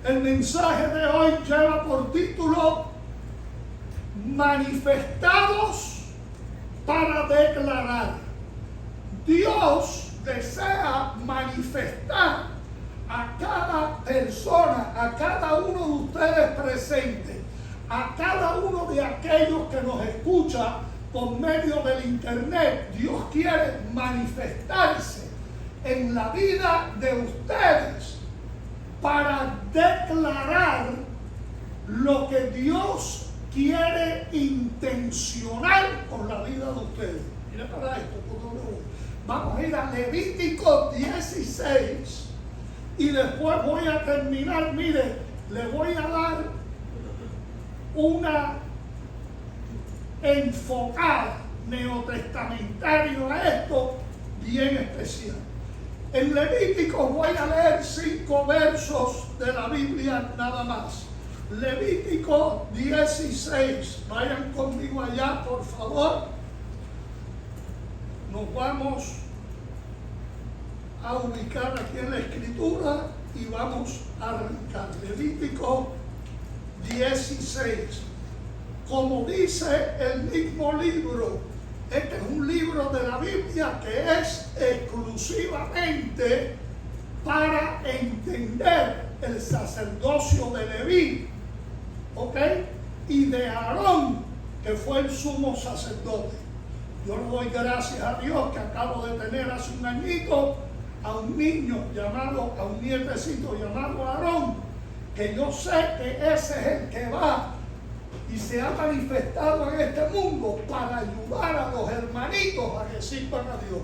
El mensaje de hoy lleva por título Manifestados para declarar. Dios desea manifestar a cada persona, a cada uno de ustedes presentes, a cada uno de aquellos que nos escucha por medio del internet. Dios quiere manifestarse en la vida de ustedes para declarar lo que Dios quiere intencionar con la vida de ustedes. Mira para esto, por donde voy. Vamos a ir a Levítico 16 y después voy a terminar. Mire, le voy a dar una enfocada neotestamentaria a esto bien especial. En Levítico voy a leer 5 versos de la Biblia nada más. Levítico 16. Vayan conmigo allá, por favor. Nos vamos a ubicar aquí en la Escritura y vamos a arrancar. Levítico 16. Como dice el mismo libro, este es un libro de la Biblia que es exclusivamente para entender el sacerdocio de Leví, ¿ok? Y de Aarón, que fue el sumo sacerdote. Yo le doy gracias a Dios que acabo de tener hace un añito a un niño llamado, a un nietecito llamado Aarón, que yo sé que ese es el que va y se ha manifestado en este mundo para ayudar a los hermanitos a que sirvan a Dios.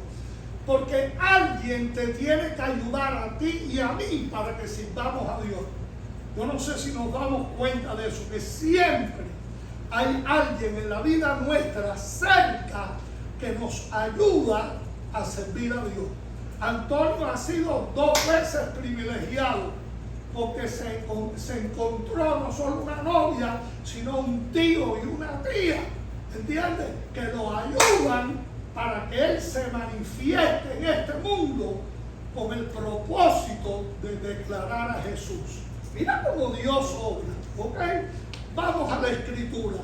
Porque alguien te tiene que ayudar a ti y a mí para que sirvamos a Dios. Yo no sé si nos damos cuenta de eso, que siempre hay alguien en la vida nuestra cerca que nos ayuda a servir a Dios. Antonio ha sido 2 veces privilegiado porque se encontró no solo una novia, sino un tío y una tía, ¿entiendes? Que lo ayudan para que él se manifieste en este mundo con el propósito de declarar a Jesús. Mira cómo Dios obra, ¿ok? Vamos a la Escritura.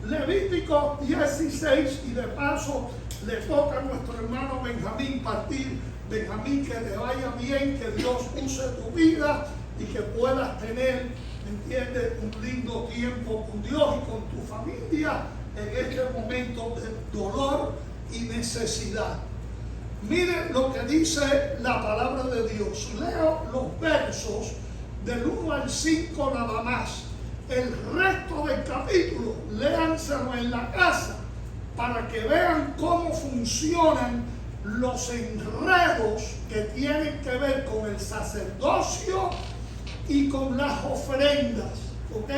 Levítico 16, y de paso le toca a nuestro hermano Benjamín partir. Benjamín, que te vaya bien, que Dios use tu vida y que puedas tener, ¿entiendes?, un lindo tiempo con Dios y con tu familia en este momento de dolor y necesidad. Miren lo que dice la palabra de Dios. Leo los versos del 1 al 5 nada más. El resto del capítulo, léanselo en la casa para que vean cómo funcionan los enredos que tienen que ver con el sacerdocio y con las ofrendas, ¿ok?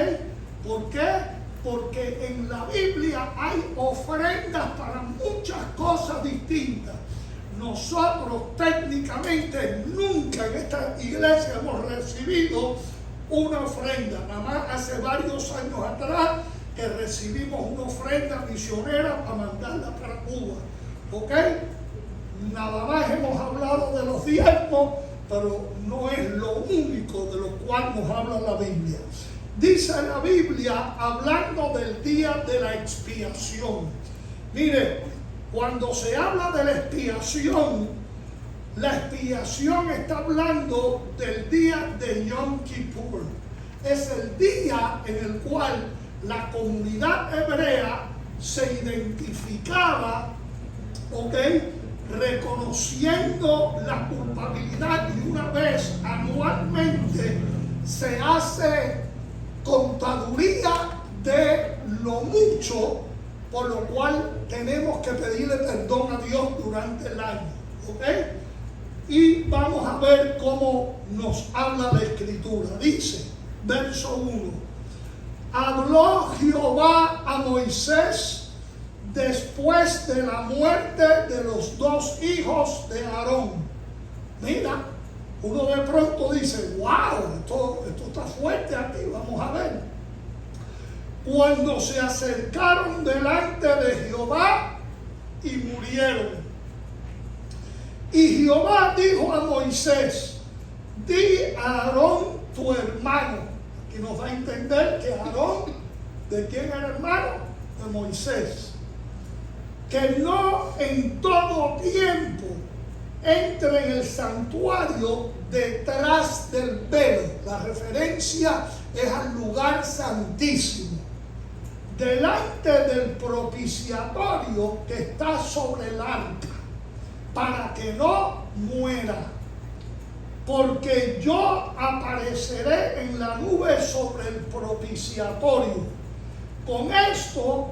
¿Por qué? Porque en la Biblia hay ofrendas para muchas cosas distintas. Nosotros técnicamente nunca en esta iglesia hemos recibido una ofrenda. Nada más hace varios años atrás que recibimos una ofrenda misionera para mandarla para Cuba, ¿ok? Nada más hemos hablado de los diezmos, pero no es lo único de lo cual nos habla la Biblia. Dice la Biblia, hablando del día de la expiación. Mire, cuando se habla de la expiación está hablando del día de Yom Kippur. Es el día en el cual la comunidad hebrea se identificaba, ¿ok?, reconociendo la culpabilidad, y una vez anualmente se hace contaduría de lo mucho por lo cual tenemos que pedirle perdón a Dios durante el año, ¿ok? Y vamos a ver cómo nos habla la Escritura. Dice, verso 1: habló Jehová a Moisés después de la muerte de los 2 hijos de Aarón. Mira, uno de pronto dice, wow, esto está fuerte aquí, vamos a ver. Cuando se acercaron delante de Jehová y murieron. Y Jehová dijo a Moisés: di a Aarón tu hermano. Aquí nos da a entender que Aarón, ¿de quién era hermano? De Moisés. Que no en todo tiempo entre en el santuario detrás del velo. La referencia es al lugar santísimo, delante del propiciatorio que está sobre el arca, para que no muera. Porque yo apareceré en la nube sobre el propiciatorio. Con esto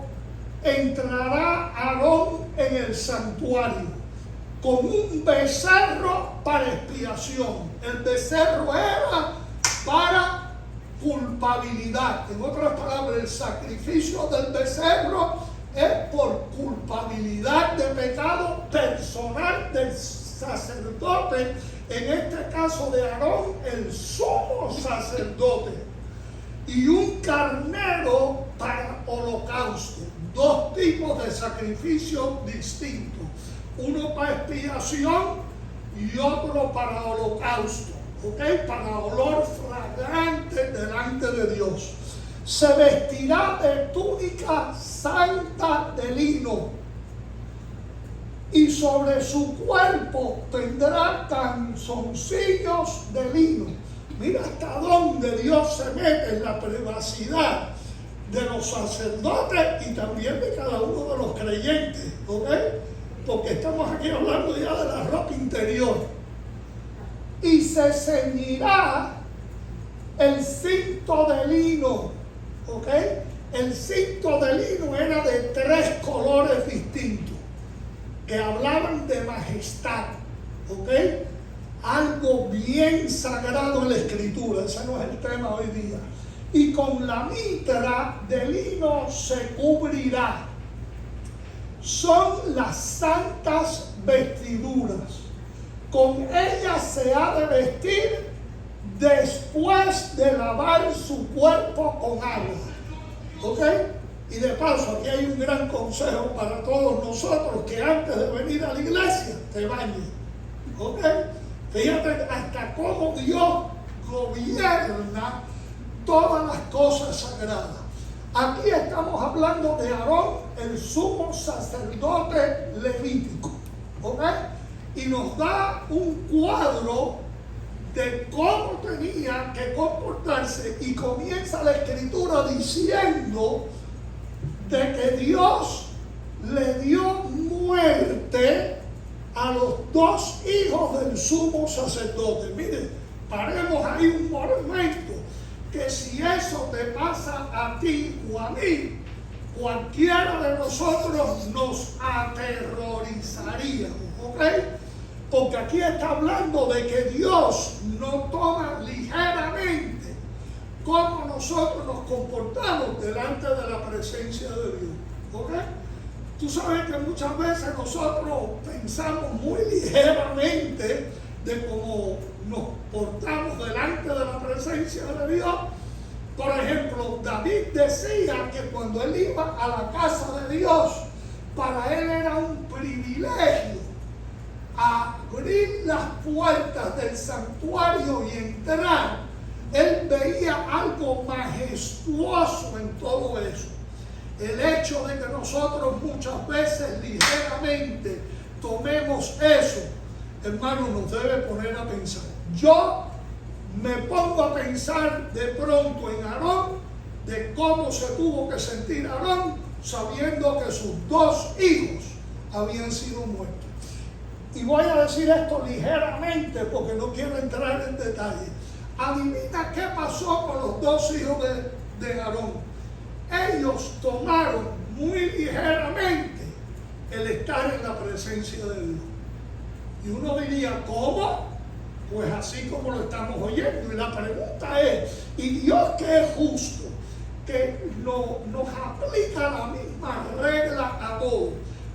entrará Aarón en el santuario con un becerro para expiación. El becerro era para culpabilidad. En otras palabras, el sacrificio del becerro es por culpabilidad de pecado personal del sacerdote, en este caso de Aarón, el sumo sacerdote, y un carnero para holocausto. Dos tipos de sacrificios distintos, uno para expiación y otro para holocausto, ¿ok? Para olor fragante delante de Dios. Se vestirá de túnica santa de lino, y sobre su cuerpo tendrá calzoncillos de lino. Mira hasta dónde Dios se mete en la privacidad de los sacerdotes y también de cada uno de los creyentes, ¿ok? Porque estamos aquí hablando ya de la ropa interior. Y se ceñirá el cinto de lino, ¿ok? El cinto de lino era de 3 colores distintos, que hablaban de majestad, ¿ok? Algo bien sagrado en la Escritura, ese no es el tema hoy día. Y con la mitra de lino se cubrirá. Son las santas vestiduras. Con ellas se ha de vestir después de lavar su cuerpo con agua. ¿Ok? Y de paso, aquí hay un gran consejo para todos nosotros, que antes de venir a la iglesia te bañes. ¿Ok? Fíjate hasta cómo Dios gobierna todas las cosas sagradas. Aquí estamos hablando de Aarón, el sumo sacerdote levítico, ¿ok? Y nos da un cuadro de cómo tenía que comportarse, y comienza la Escritura diciendo de que Dios le dio muerte a los 2 hijos del sumo sacerdote. Miren, paremos ahí un momento, que si eso te pasa a ti o a mí, cualquiera de nosotros nos aterrorizaríamos, ¿ok? Porque aquí está hablando de que Dios no toma ligeramente cómo nosotros nos comportamos delante de la presencia de Dios, ¿ok? Tú sabes que muchas veces nosotros pensamos muy ligeramente de cómo nos portamos delante de la presencia de Dios. Por ejemplo, David decía que cuando él iba a la casa de Dios, para él era un privilegio abrir las puertas del santuario y entrar. Él veía algo majestuoso en todo eso. El hecho de que nosotros muchas veces ligeramente tomemos eso, hermano, nos debe poner a pensar. Yo me pongo a pensar de pronto en Aarón, de cómo se tuvo que sentir Aarón sabiendo que sus 2 hijos habían sido muertos. Y voy a decir esto ligeramente porque no quiero entrar en detalle. Adivina qué pasó con los 2 hijos de Aarón. Ellos tomaron muy ligeramente el estar en la presencia de Dios. Y uno diría, ¿cómo? Pues así como lo estamos oyendo. Y la pregunta es, ¿y Dios que es justo, que nos aplica la misma regla a todos?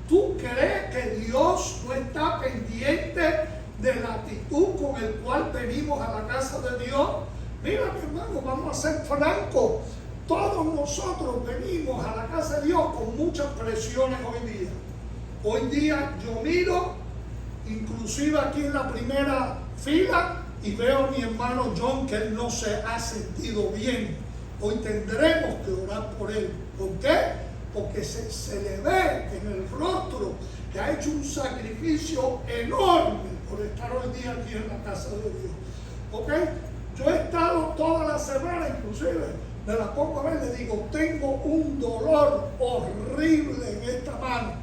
¿Tú crees que Dios no está pendiente de la actitud con el cual venimos a la casa de Dios? Mira, mi hermano, vamos a ser francos. Todos nosotros venimos a la casa de Dios con muchas presiones hoy día. Hoy día yo miro, inclusive aquí en la primera fila, y veo a mi hermano John que él no se ha sentido bien, hoy tendremos que orar por él. ¿Por qué? Porque se le ve en el rostro que ha hecho un sacrificio enorme por estar hoy día aquí en la casa de Dios. ¿Ok? Yo he estado toda la semana, inclusive me la pongo a ver, le digo, tengo un dolor horrible en esta mano.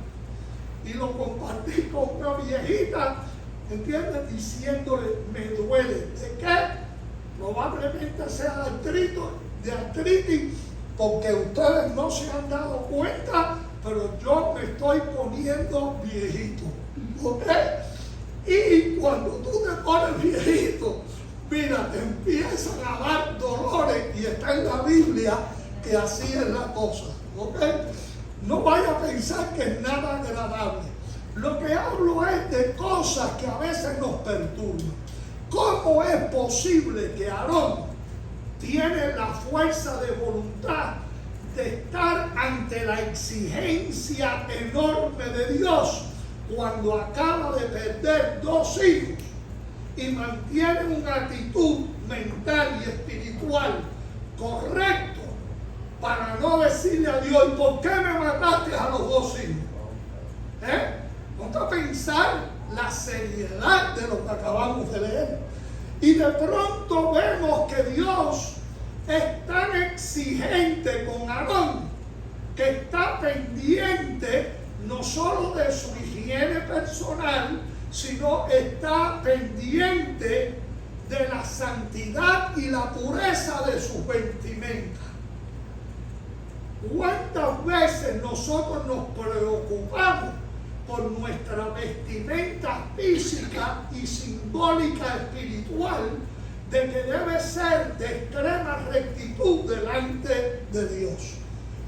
Y lo compartí con una viejita, ¿entiendes? Diciéndole, me duele. ¿De qué? Probablemente sea de artritis, porque ustedes no se han dado cuenta, pero yo me estoy poniendo viejito. ¿Ok? Y cuando tú te pones viejito, mira, te empiezan a dar dolores, y está en la Biblia que así es la cosa. ¿Ok? No vaya a pensar que es nada agradable. Lo que hablo es de cosas que a veces nos perturban. ¿Cómo es posible que Aarón tiene la fuerza de voluntad de estar ante la exigencia enorme de Dios cuando acaba de perder 2 hijos y mantiene una actitud mental y espiritual correcta para no decirle a Dios, ¿por qué me mataste a los 2 hijos? Ponte a pensar la seriedad de lo que acabamos de leer. Y de pronto vemos que Dios es tan exigente con Aarón que está pendiente no solo de su higiene personal, sino está pendiente de la santidad y la pureza de sus vestimentas. ¿Cuántas veces nosotros nos preocupamos por nuestra vestimenta física y simbólica espiritual, de que debe ser de extrema rectitud delante de Dios?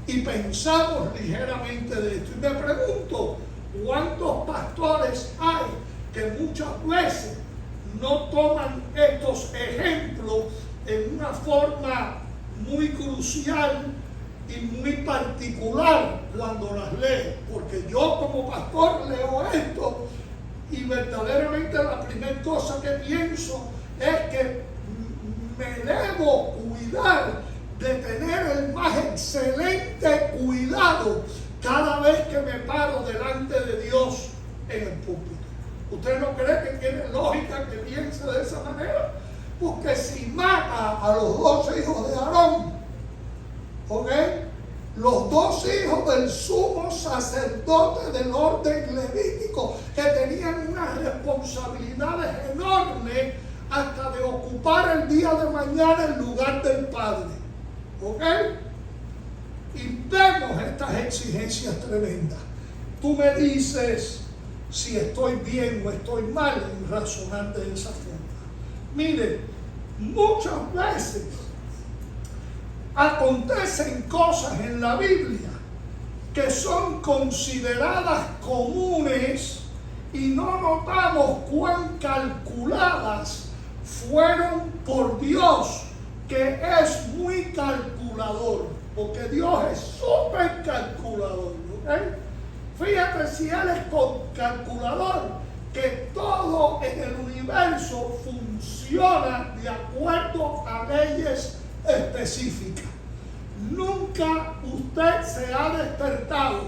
Y pensamos ligeramente de esto. Y me pregunto, ¿cuántos pastores hay que muchas veces no toman estos ejemplos en una forma muy crucial y muy particular cuando las lee? Porque yo como pastor leo esto y verdaderamente la primera cosa que pienso es que me debo cuidar de tener el más excelente cuidado cada vez que me paro delante de Dios en el púlpito. ¿Usted no cree que tiene lógica que piense de esa manera? Porque si mata a los 2 hijos de Aarón, ¿ok?, los 2 hijos del sumo sacerdote del orden levítico, que tenían unas responsabilidades enormes hasta de ocupar el día de mañana el lugar del Padre. ¿Ok? Y vemos estas exigencias tremendas. Tú me dices si estoy bien o estoy mal en razonar de esa forma. Mire, muchas veces acontecen cosas en la Biblia que son consideradas comunes y no notamos cuán calculadas fueron por Dios, que es muy calculador, porque Dios es súper calculador. ¿Okay? Fíjate si Él es calculador, que todo en el universo funciona de acuerdo a leyes específicas. Nunca usted se ha despertado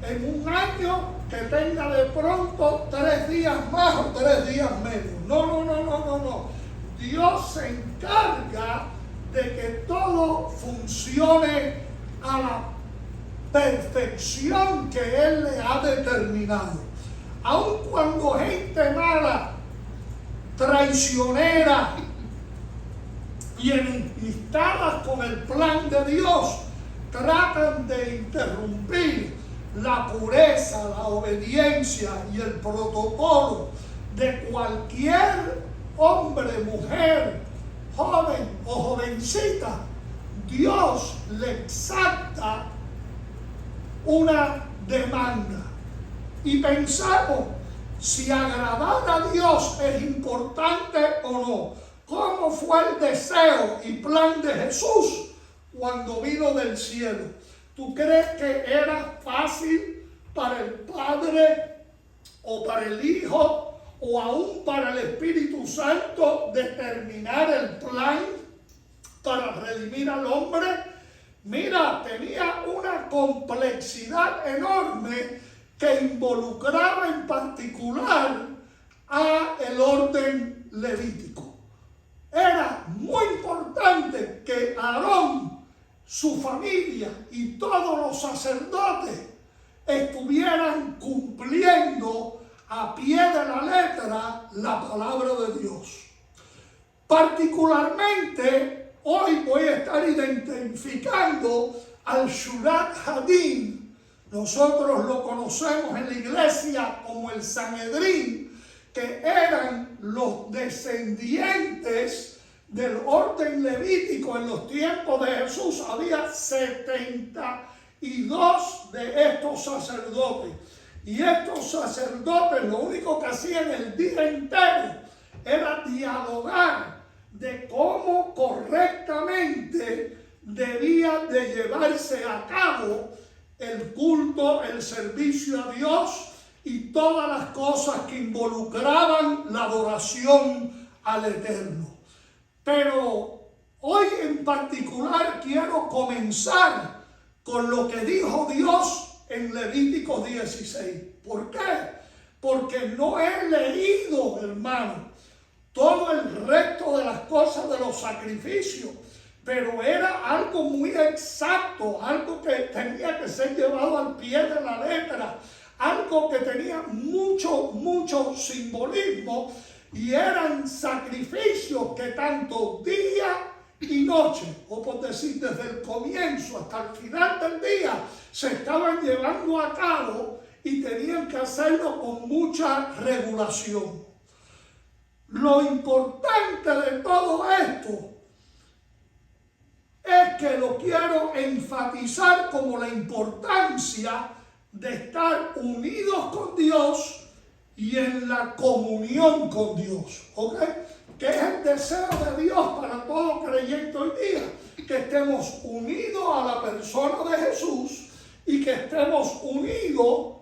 en un año que tenga de pronto 3 días más o 3 días menos. No. Dios se encarga de que todo funcione a la perfección que Él le ha determinado. Aun cuando gente mala, traicionera y enemistadas con el plan de Dios, tratan de interrumpir la pureza, la obediencia y el protocolo de cualquier hombre, mujer, joven o jovencita, Dios le exacta una demanda. Y pensamos si agradar a Dios es importante o no. ¿Cómo fue el deseo y plan de Jesús cuando vino del cielo? ¿Tú crees que era fácil para el Padre o para el Hijo o aún para el Espíritu Santo determinar el plan para redimir al hombre. Mira, tenía una complejidad enorme que involucraba en particular a el orden levítico. Era muy importante que Aarón, su familia y todos los sacerdotes estuvieran cumpliendo a pie de la letra la palabra de Dios. Particularmente, hoy voy a estar identificando al Shurat Hadin. Nosotros lo conocemos en la iglesia como el Sanedrín, que eran los descendientes del orden levítico en los tiempos de Jesús. Había 72 de estos sacerdotes. Y estos sacerdotes lo único que hacían el día entero era dialogar de cómo correctamente debía de llevarse a cabo el culto, el servicio a Dios y todas las cosas que involucraban la adoración al Eterno. Pero hoy en particular quiero comenzar con lo que dijo Dios en Levítico 16. ¿Por qué? Porque no he leído, hermano, todo el resto de las cosas de los sacrificios, pero era algo muy exacto, algo que tenía que ser llevado al pie de la letra, algo que tenía mucho simbolismo, y eran sacrificios que tanto día y noche, o por decir desde el comienzo hasta el final del día, se estaban llevando a cabo y tenían que hacerlo con mucha regulación. Lo importante de todo esto es que lo quiero enfatizar como la importancia de estar unidos con Dios y en la comunión con Dios, ¿ok? Que es el deseo de Dios para todo creyente hoy día, que estemos unidos a la persona de Jesús y que estemos unidos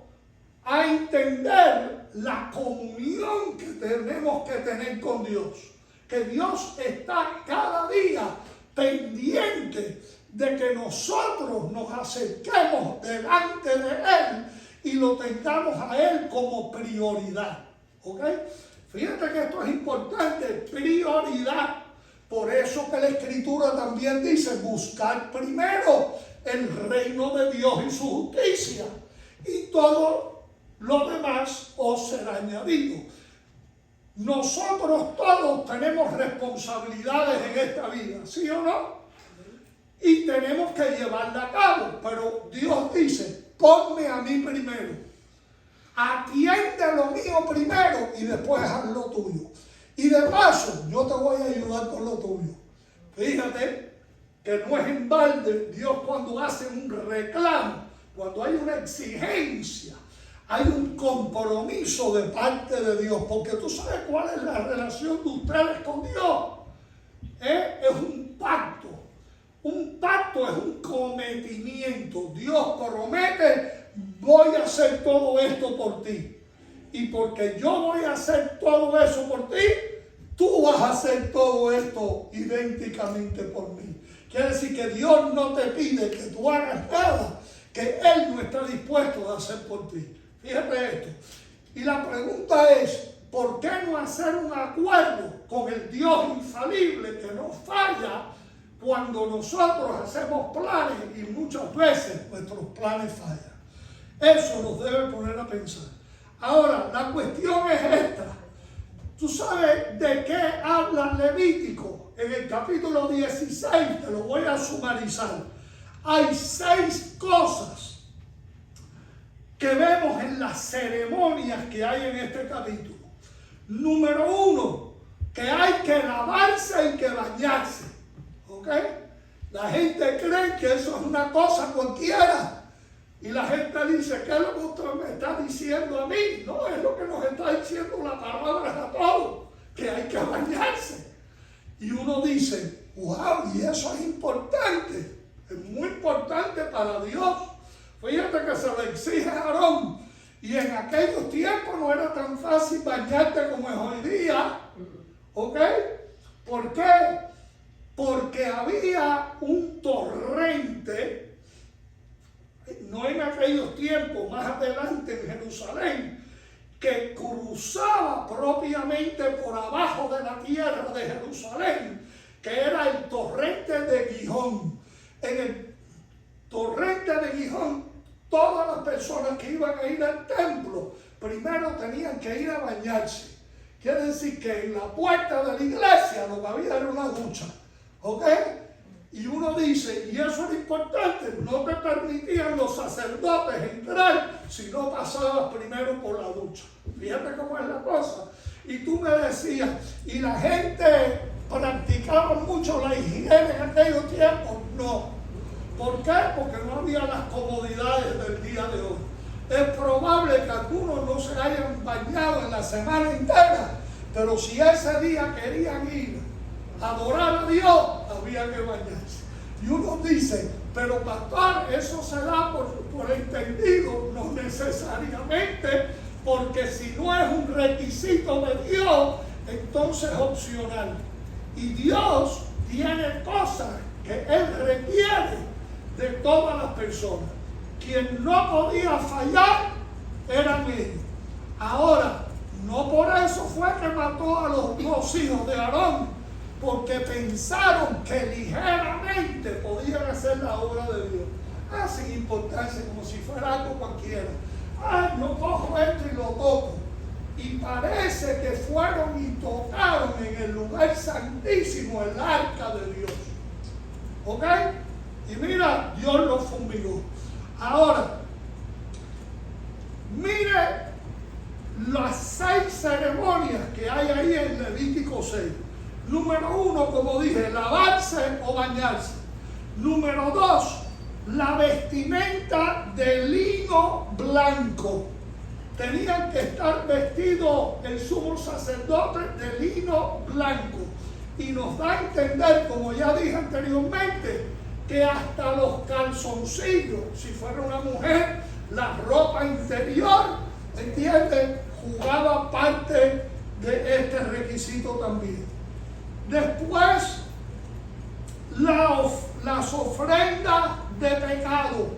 a entender la comunión que tenemos que tener con Dios, que Dios está cada día pendiente de que nosotros nos acerquemos delante de Él y lo tengamos a Él como prioridad, ¿ok? Fíjate que esto es importante, prioridad. Por eso que la Escritura también dice, buscar primero el reino de Dios y su justicia, y todo lo demás os será añadido. Nosotros todos tenemos responsabilidades en esta vida, ¿sí o no? Y tenemos que llevarla a cabo, pero Dios dice, ponme a mí primero, atiende lo mío primero y después haz lo tuyo. Y de paso, yo te voy a ayudar con lo tuyo. Fíjate que no es en balde Dios cuando hace un reclamo, cuando hay una exigencia, hay un compromiso de parte de Dios, porque tú sabes cuál es la relación de ustedes con Dios. Es un pacto. Un pacto es un cometimiento. Dios promete, voy a hacer todo esto por ti. Y porque yo voy a hacer todo eso por ti, tú vas a hacer todo esto idénticamente por mí. Quiere decir que Dios no te pide que tú hagas nada que Él no está dispuesto a hacer por ti. Fíjate esto. Y la pregunta es, ¿por qué no hacer un acuerdo con el Dios infalible que no falla cuando nosotros hacemos planes y muchas veces nuestros planes fallan? Eso nos debe poner a pensar. Ahora, la cuestión es esta. ¿Tú sabes de qué habla Levítico? En el capítulo 16, te lo voy a sumarizar. Hay 6 cosas que vemos en las ceremonias que hay en este capítulo. Número 1, que hay que lavarse y que bañarse. ¿Ok? La gente cree que eso es una cosa cualquiera. Y la gente dice, ¿qué es lo que usted me está diciendo a mí? No, es lo que nos está diciendo la palabra a todos, que hay que bañarse. Y uno dice, wow, y eso es importante, es muy importante para Dios. Fíjate que se le exige a Aarón Y en aquellos tiempos no era tan fácil bañarte como es hoy día. ¿Ok? ¿Por qué? Porque había un torrente, no en aquellos tiempos, más adelante en Jerusalén, que cruzaba propiamente por abajo de la tierra de Jerusalén, que era el torrente de Gihón. En el torrente de Gihón, todas las personas que iban a ir al templo, primero tenían que ir a bañarse. Quiere decir que en la puerta de la iglesia lo que había era una ducha. ¿Ok? Y uno dice, y eso era importante, no te permitían los sacerdotes entrar si no pasabas primero por la ducha. Fíjate cómo es la cosa. Y tú me decías, y la gente practicaba mucho la higiene en aquellos tiempos. No. ¿Por qué? Porque no había las comodidades del día de hoy. Es probable que algunos no se hayan bañado en la semana entera, pero si ese día querían ir a adorar a Dios, había que bañarse. Y uno dice, pero pastor, eso se da por entendido. No necesariamente, porque si no es un requisito de Dios, entonces es opcional. Y Dios tiene cosas que Él requiere de todas las personas. Quien no podía fallar eran ellos. Ahora, no por eso fue que mató a los dos hijos de Aarón, porque pensaron que ligeramente podían hacer la obra de Dios. Sin importancia, como si fuera algo cualquiera. No cojo esto y lo toco. Y parece que fueron y tocaron en el lugar santísimo el arca de Dios. ¿Ok? Y mira, Dios lo fumigó. Ahora, mire las 6 ceremonias que hay ahí en Levítico 6. Número 1, como dije, lavarse o bañarse. Número 2, la vestimenta de lino blanco. Tenían que estar vestidos el sumo sacerdote de lino blanco. Y nos da a entender, como ya dije anteriormente, que hasta los calzoncillos, si fuera una mujer, la ropa interior, ¿entienden?, jugaba parte de este requisito también. Después, las ofrendas de pecado.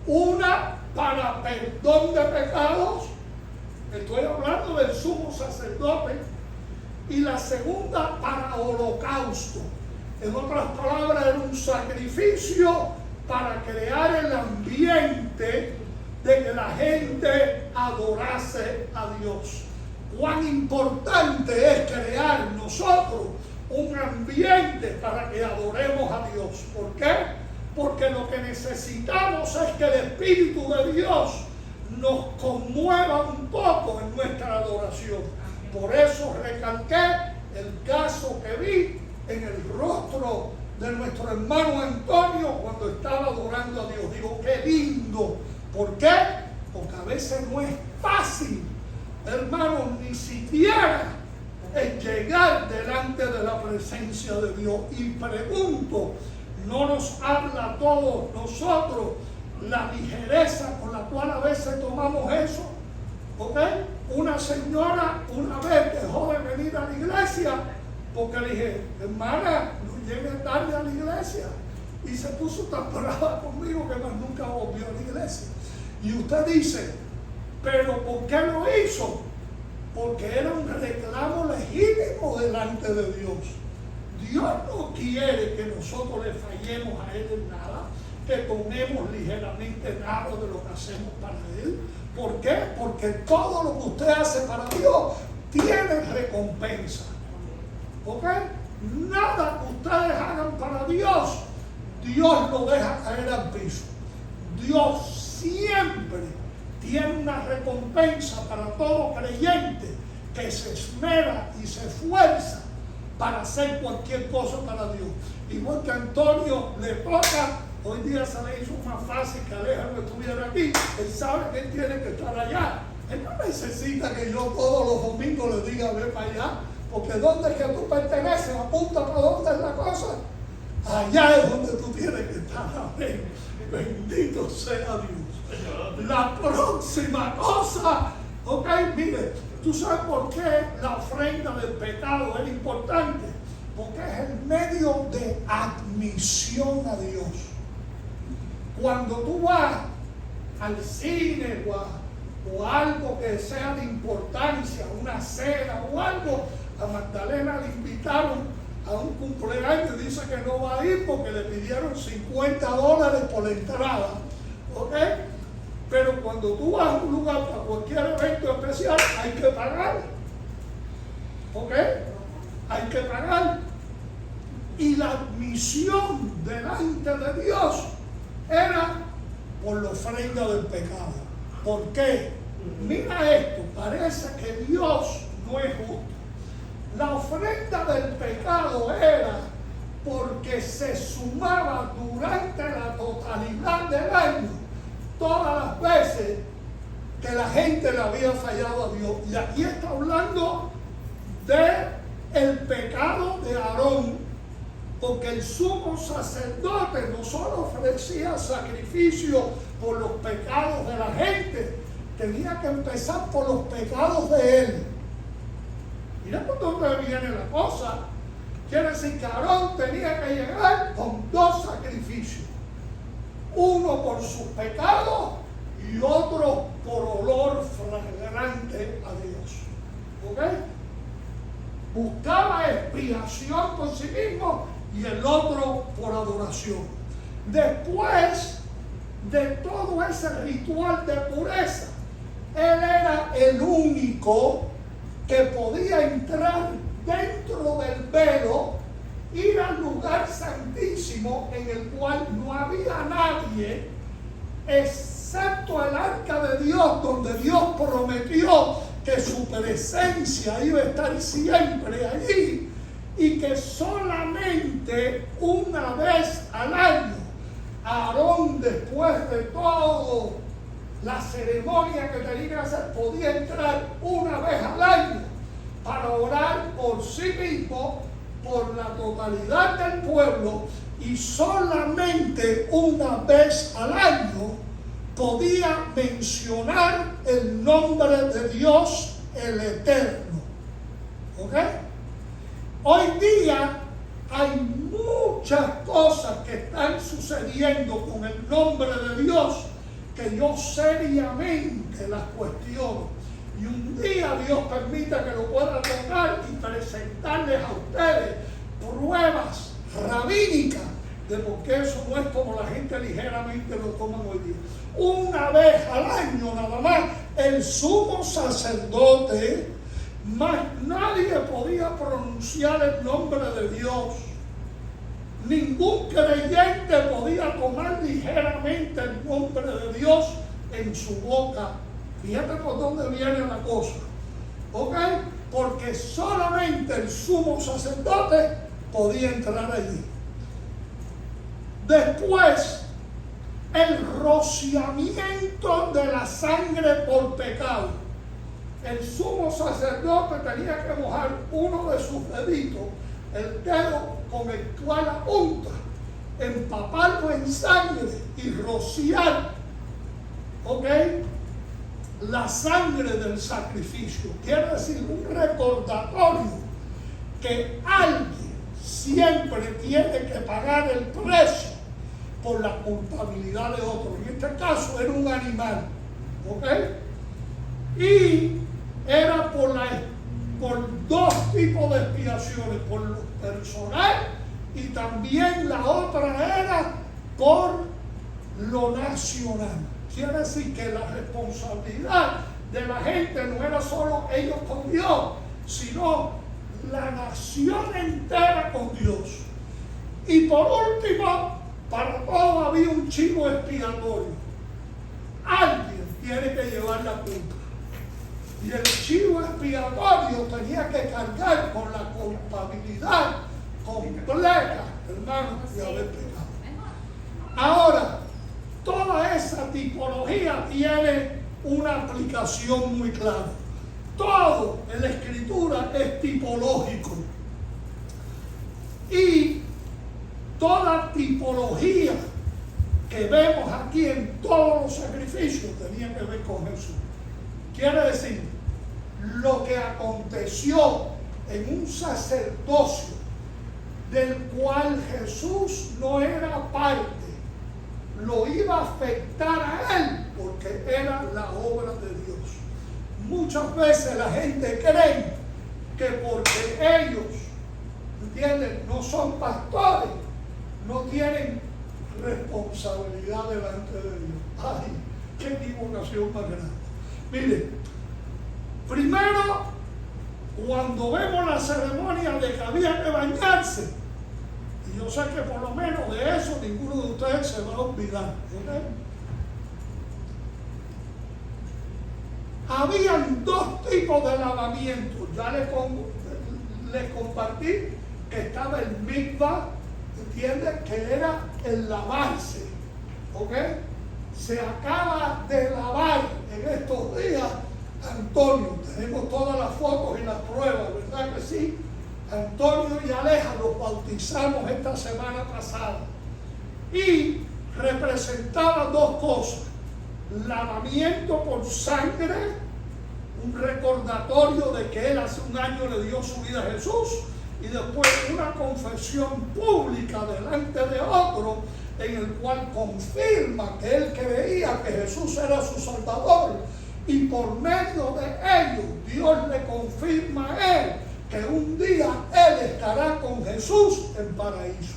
Una para perdón de pecados, estoy hablando del sumo sacerdote, y la segunda para holocausto. En otras palabras, era un sacrificio para crear el ambiente de que la gente adorase a Dios. Cuán importante es crear nosotros un ambiente para que adoremos a Dios. ¿Por qué? Porque lo que necesitamos es que el Espíritu de Dios nos conmueva un poco en nuestra adoración. Por eso recalqué el caso que vi en el rostro de nuestro hermano Antonio cuando estaba adorando a Dios. Digo, qué lindo. ¿Por qué? Porque a veces no es fácil, hermanos, ni siquiera es llegar delante de la presencia de Dios. Y pregunto, ¿no nos habla a todos nosotros la ligereza con la cual a veces tomamos eso? ¿Ok? Una señora una vez dejó de venir a la iglesia porque le dije, hermana, no llegues tarde a la iglesia. Y se puso tan brava conmigo que más nunca volvió a la iglesia. Y usted dice, ¿pero por qué lo hizo? Porque era un reclamo legítimo delante de Dios. Dios no quiere que nosotros le fallemos a Él en nada, que tomemos ligeramente nada de lo que hacemos para Él. ¿Por qué? Porque todo lo que usted hace para Dios tiene recompensa. ¿Ok? Nada que ustedes hagan para Dios, Dios lo deja caer al piso. Dios siempre tiene una recompensa para todo creyente que se esmera y se esfuerza para hacer cualquier cosa para Dios. Igual que a Antonio le toca, hoy día se le hizo más fácil que Alejandro estuviera aquí. Él sabe que él tiene que estar allá. Él no necesita que yo todos los domingos le diga, ve para allá, porque ¿dónde es que tú perteneces? Apunta para dónde es la cosa. Allá es donde tú tienes que estar. Amén. Bendito sea Dios. La próxima cosa, ok, mire, ¿tú sabes por qué la ofrenda del pecado es importante? Porque es el medio de admisión a Dios. Cuando tú vas al cine o algo que sea de importancia, una cena o algo, a Magdalena le invitaron a un cumpleaños y dice que no va a ir porque le pidieron $50 por la entrada, ¿ok? Pero cuando tú vas a un lugar para cualquier evento especial hay que pagar, ¿ok? Hay que pagar. Y la admisión delante de Dios era por la ofrenda del pecado. ¿Por qué? Mira esto, parece que Dios no es justo. La ofrenda del pecado era porque se sumaba durante la totalidad del año, todas las veces que la gente le había fallado a Dios. Y aquí está hablando de el pecado de Aarón, porque el sumo sacerdote no solo ofrecía sacrificio por los pecados de la gente, tenía que empezar por los pecados de él. Mira por dónde viene la cosa. Quiere decir que Aarón tenía que llegar con 2 sacrificios. Uno por sus pecados y otro por olor fragrante a Dios. ¿Ok? Buscaba expiación por sí mismo y el otro por adoración. Después de todo ese ritual de pureza, él era el único que podía entrar dentro del velo, ir al lugar santísimo en el cual no había nadie excepto el arca de Dios, donde Dios prometió que su presencia iba a estar siempre allí y que solamente una vez al año Aarón, después de todo la ceremonia que tenía que hacer, podía entrar una vez al año para orar por sí mismo, por la totalidad del pueblo, y solamente una vez al año podía mencionar el nombre de Dios el Eterno. ¿Ok? Hoy día hay muchas cosas que están sucediendo con el nombre de Dios que yo seriamente las cuestiono. Y un día Dios permita que lo pueda tocar y presentarles a ustedes pruebas rabínicas de por qué eso no es como la gente ligeramente lo toma hoy día. Una vez al año nada más, el sumo sacerdote, más nadie podía pronunciar el nombre de Dios. Ningún creyente podía tomar ligeramente el nombre de Dios en su boca. Fíjate por dónde viene la cosa. ¿Ok? Porque solamente el sumo sacerdote podía entrar allí. Después, el rociamiento de la sangre por pecado. El sumo sacerdote tenía que mojar uno de sus deditos, el dedo con el cual la unta, empaparlo en sangre y rociar, ¿ok?, la sangre del sacrificio. Quiere decir un recordatorio que alguien siempre tiene que pagar el precio por la culpabilidad de otro. En este caso era un animal, ¿ok? Y era por 2 tipos de expiaciones, por lo personal, y también la otra era por lo nacional. Quiere decir que la responsabilidad de la gente no era solo ellos con Dios, sino la nación entera con Dios. Y por último, para todo había un chivo expiatorio. Alguien tiene que llevar la culpa. Y el chivo expiatorio tenía que cargar con la culpabilidad completa, hermanos, de haber pecado. Ahora, toda esa tipología tiene una aplicación muy clara. Todo en la Escritura es tipológico. Y toda tipología que vemos aquí en todos los sacrificios tenía que ver con Jesús. Quiere decir, lo que aconteció en un sacerdocio del cual Jesús no era parte, lo iba a afectar a él porque era la obra de Dios. Muchas veces la gente cree que porque ellos, ¿entienden?, no son pastores, no tienen responsabilidad delante de Dios. ¡Ay, qué equivocación más grande! Mire, primero, cuando vemos la ceremonia de que había que bañarse, y yo sé que por lo menos de eso ninguno de ustedes se va a olvidar, ¿okay? Habían dos tipos de lavamiento. Ya les compartí que estaba el mikvah, ¿entiendes?, que era el lavarse, ¿ok? Se acaba de lavar en estos días Antonio. Tenemos todas las fotos y las pruebas, ¿verdad que sí? Antonio y Aleja los bautizamos esta semana pasada y representaba dos cosas: lavamiento por sangre, un recordatorio de que él hace un año le dio su vida a Jesús, y después una confesión pública delante de otro en el cual confirma que él creía que Jesús era su Salvador, y por medio de ello Dios le confirma a él que un día él estará con Jesús en paraíso.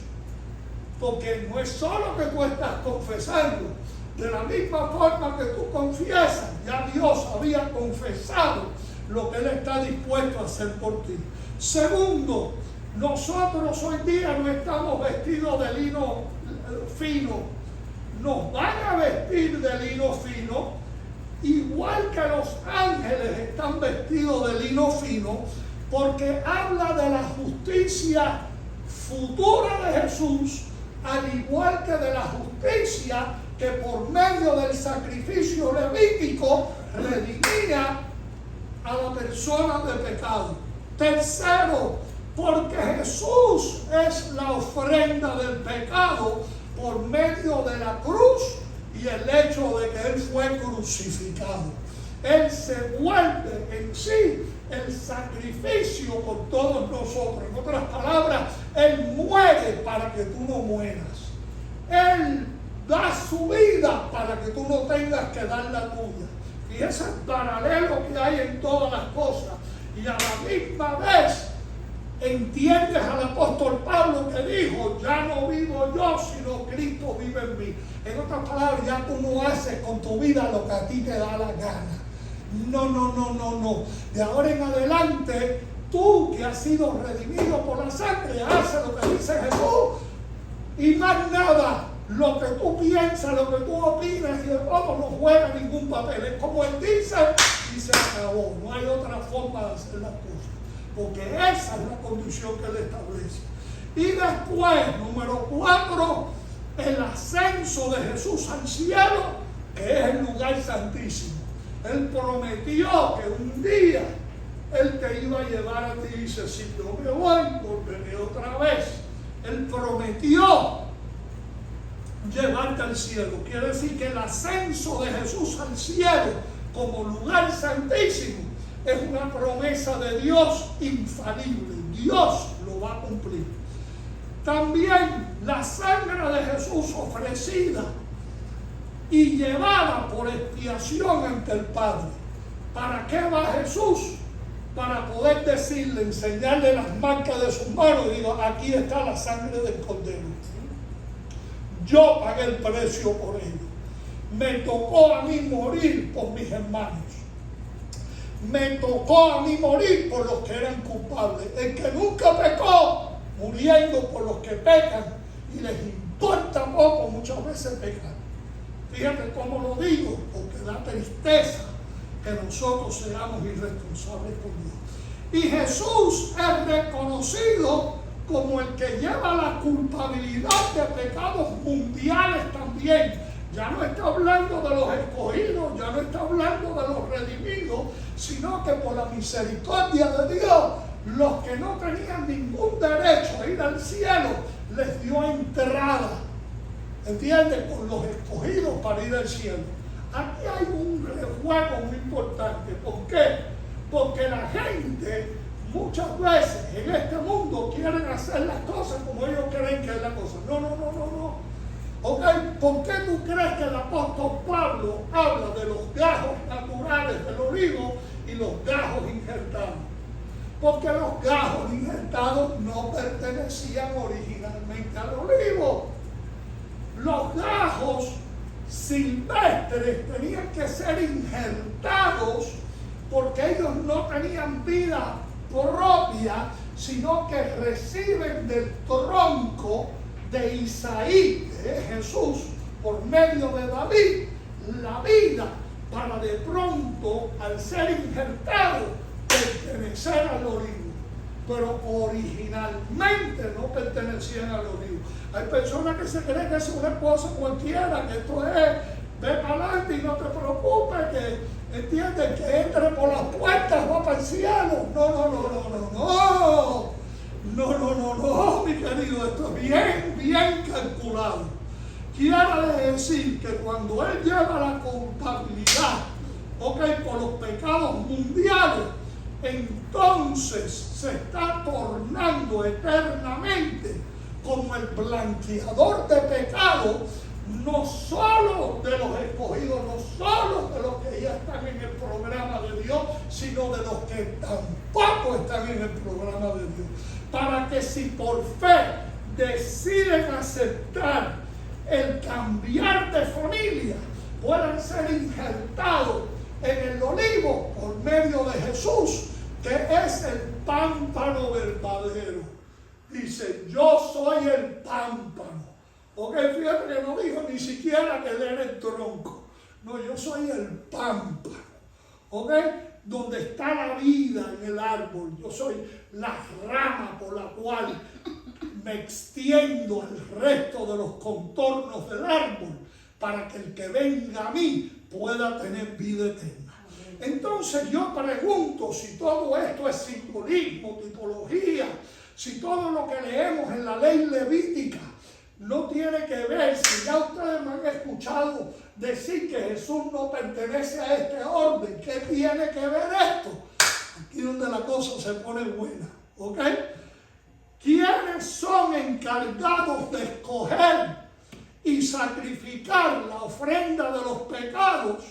Porque no es solo que tú estás confesando, de la misma forma que tú confiesas, ya Dios había confesado lo que él está dispuesto a hacer por ti. Segundo, nosotros hoy día no estamos vestidos de lino fino, nos van a vestir de lino fino, igual que los ángeles están vestidos de lino fino, porque habla de la justicia futura de Jesús, al igual que de la justicia que por medio del sacrificio levítico redimía a la persona de pecado. Tercero, porque Jesús es la ofrenda del pecado por medio de la cruz y el hecho de que Él fue crucificado. Él se vuelve en sí el sacrificio por todos nosotros. En otras palabras, Él muere para que tú no mueras. Él da su vida para que tú no tengas que dar la tuya. Y ese es el paralelo que hay en todas las cosas. Y a la misma vez entiendes al apóstol Pablo que dijo: ya no vivo yo, sino Cristo vive en mí. En otras palabras, ya tú no haces con tu vida lo que a ti te da la gana. No. De ahora en adelante, tú que has sido redimido por la sangre, haces lo que dice Jesús y más nada. Lo que tú piensas, lo que tú opinas y de todo no juega ningún papel. Es como Él dice y se acabó. No hay otra forma de hacer las cosas, porque esa es la condición que Él establece. Y después, número 4, el ascenso de Jesús al cielo, que es el lugar santísimo. Él prometió que un día Él te iba a llevar a ti. Dice: si yo me voy, volveré otra vez. Él prometió llevarte al cielo. Quiere decir que el ascenso de Jesús al cielo como lugar santísimo es una promesa de Dios infalible. Dios lo va a cumplir. También la sangre de Jesús ofrecida y llevada por expiación ante el Padre. ¿Para qué va Jesús? Para poder decirle, enseñarle las marcas de sus manos y digo: aquí está la sangre del Cordero. Yo pagué el precio por ello. Me tocó a mí morir por mis hermanos. Me tocó a mí morir por los que eran culpables. El que nunca pecó, muriendo por los que pecan, y les importa poco muchas veces pecar. Fíjate cómo lo digo, porque da tristeza que nosotros seamos irresponsables con Dios. Y Jesús es reconocido como el que lleva la culpabilidad de pecados mundiales también. Ya no está hablando de los escogidos, ya no está hablando de los redimidos, sino que por la misericordia de Dios, los que no tenían ningún derecho a ir al cielo, les dio entrada. ¿entiendes? Con los escogidos para ir al cielo. Aquí hay un juego muy importante. ¿Por qué? Porque la gente muchas veces en este mundo quieren hacer las cosas como ellos creen que es la cosa. No. ¿Ok? ¿Por qué tú crees que el apóstol Pablo habla de los gajos naturales del olivo y los gajos injertados? Porque los gajos injertados no pertenecían originalmente al olivo. Los gajos silvestres tenían que ser injertados porque ellos no tenían vida propia, sino que reciben del tronco de Isaí, de Jesús, por medio de David, la vida para de pronto, al ser injertado, pertenecer al olivo. Pero originalmente no pertenecían al olivo. Hay personas que se creen que es una cosa cualquiera, que esto es, ve para adelante y no te preocupes, que entiendes, que entre por las puertas va para el cielo. No, mi querido, esto es bien calculado. Quiere decir que cuando Él lleva la culpabilidad, por los pecados mundiales, entonces se está tornando eternamente como el blanqueador de pecado, no solo de los escogidos, no solo de los que ya están en el programa de Dios, sino de los que tampoco están en el programa de Dios. Para que si por fe deciden aceptar el cambiar de familia, puedan ser injertados en el olivo por medio de Jesús, que es el pámpano verdadero. Dice, yo soy el pámpano. Fíjate que no dijo ni siquiera que él era el tronco. No, yo soy el pámpano. Donde está la vida en el árbol. Yo soy la rama por la cual me extiendo al resto de los contornos del árbol, para que el que venga a mí pueda tener vida eterna. Entonces yo pregunto si todo esto es simbolismo, tipología, si todo lo que leemos en la ley levítica no tiene que ver, si ya ustedes me han escuchado decir que Jesús no pertenece a este orden, ¿qué tiene que ver esto? Aquí donde la cosa se pone buena, ¿Quiénes son encargados de escoger y sacrificar la ofrenda de los pecados?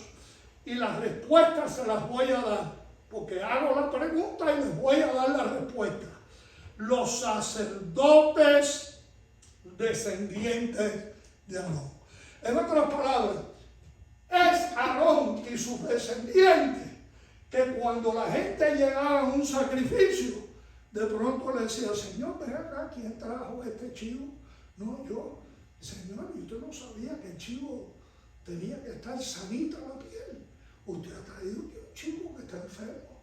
Y las respuestas se las voy a dar, porque hago la pregunta y les voy a dar la respuesta. Los sacerdotes descendientes de Aarón. En otras palabras, es Aarón y sus descendientes que cuando la gente llegaba a un sacrificio, de pronto le decía, Señor, ven acá, ¿quién trajo este chivo? No, yo. Señor, y usted no sabía que el chivo tenía que estar sanita la piel. Usted ha traído un chivo que está enfermo.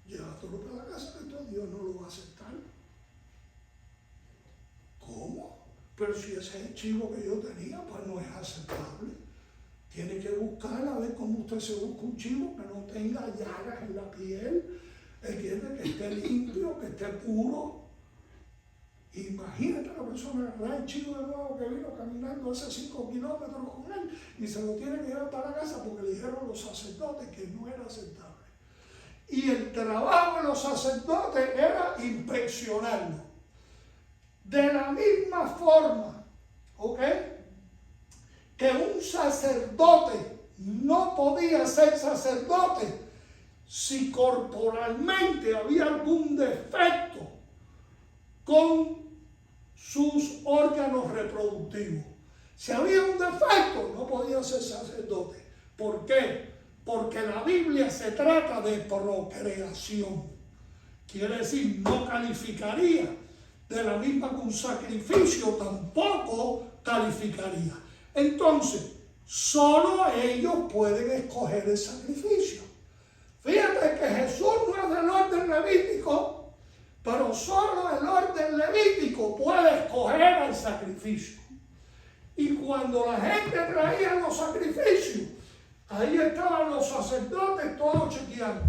Llévatelo para la casa, que entonces Dios no lo va a aceptar. ¿Cómo? Pero si ese es el chivo que yo tenía, pues no es aceptable. Tiene que buscar a ver cómo usted se busca un chivo que no tenga llagas en la piel, que esté limpio, que esté puro. Imagínate la persona agarrar el chivo de nuevo que vino caminando hace 5 kilómetros con él y se lo tiene que llevar para la casa porque le dijeron los sacerdotes que no era aceptable. Y el trabajo de los sacerdotes era inspeccionarlo. De la misma forma, que un sacerdote no podía ser sacerdote si corporalmente había algún defecto con sus órganos reproductivos. Si había un defecto, no podía ser sacerdote. ¿Por qué? Porque la Biblia se trata de procreación. Quiere decir, no calificaría. De la misma que un sacrificio tampoco calificaría. Entonces, solo ellos pueden escoger el sacrificio. Fíjate que Jesús no es del orden levítico, pero solo el orden levítico puede escoger el sacrificio. Y cuando la gente traía los sacrificios, ahí estaban los sacerdotes todos chequeando.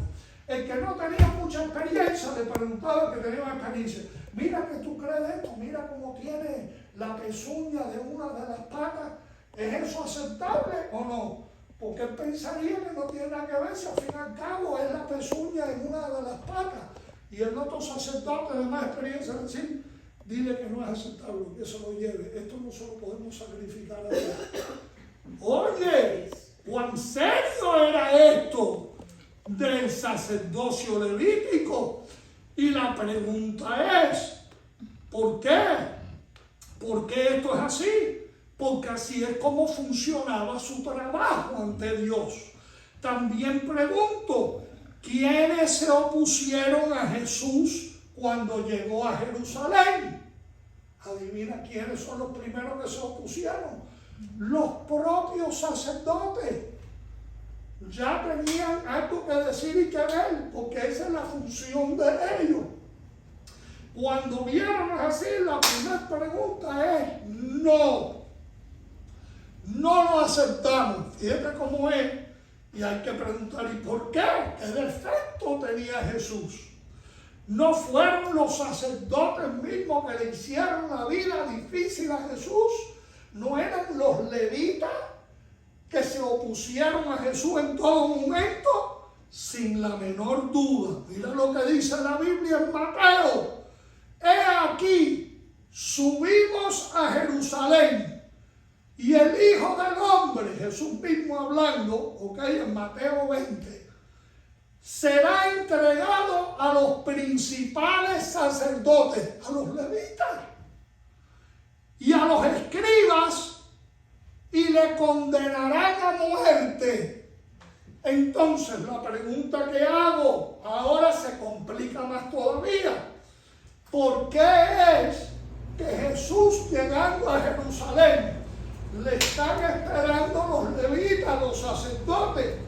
El que no tenía mucha experiencia le preguntaba al que tenía experiencia, mira que tú crees de esto, mira cómo tiene la pezuña de una de las patas, ¿Es eso aceptable o no? Porque él pensaría que no tiene nada que ver, si al fin y al cabo es la pezuña en una de las patas. Y el otro sacerdote de más experiencia decir, dile que no es aceptable, que se lo lleve. Esto no se lo podemos sacrificar a Dios. Oye, ¿cuán serio era esto del sacerdocio levítico? Y la pregunta es, ¿por qué? ¿Por qué esto es así? Porque así es como funcionaba su trabajo ante Dios. También pregunto, ¿quiénes se opusieron a Jesús cuando llegó a Jerusalén? Adivina quiénes son los primeros que se opusieron. Los propios sacerdotes. Ya tenían algo que decir y que ver, porque esa es la función de ellos. Cuando vieron así, la primera pregunta es, no lo aceptamos. Fíjate cómo es. Y hay que preguntar, ¿y por qué? ¿Qué defecto tenía Jesús? ¿No fueron los sacerdotes mismos que le hicieron la vida difícil a Jesús? ¿No eran los levitas que se opusieron a Jesús en todo momento? Sin la menor duda. Mira lo que dice la Biblia en Mateo. He aquí, subimos a Jerusalén. Y el Hijo del Hombre, Jesús mismo hablando, en Mateo 20, será entregado a los principales sacerdotes, a los levitas y a los escribas, y le condenarán a muerte. Entonces la pregunta que hago ahora se complica más todavía. ¿Por qué es que Jesús, llegando a Jerusalén, le están esperando los levitas, los sacerdotes,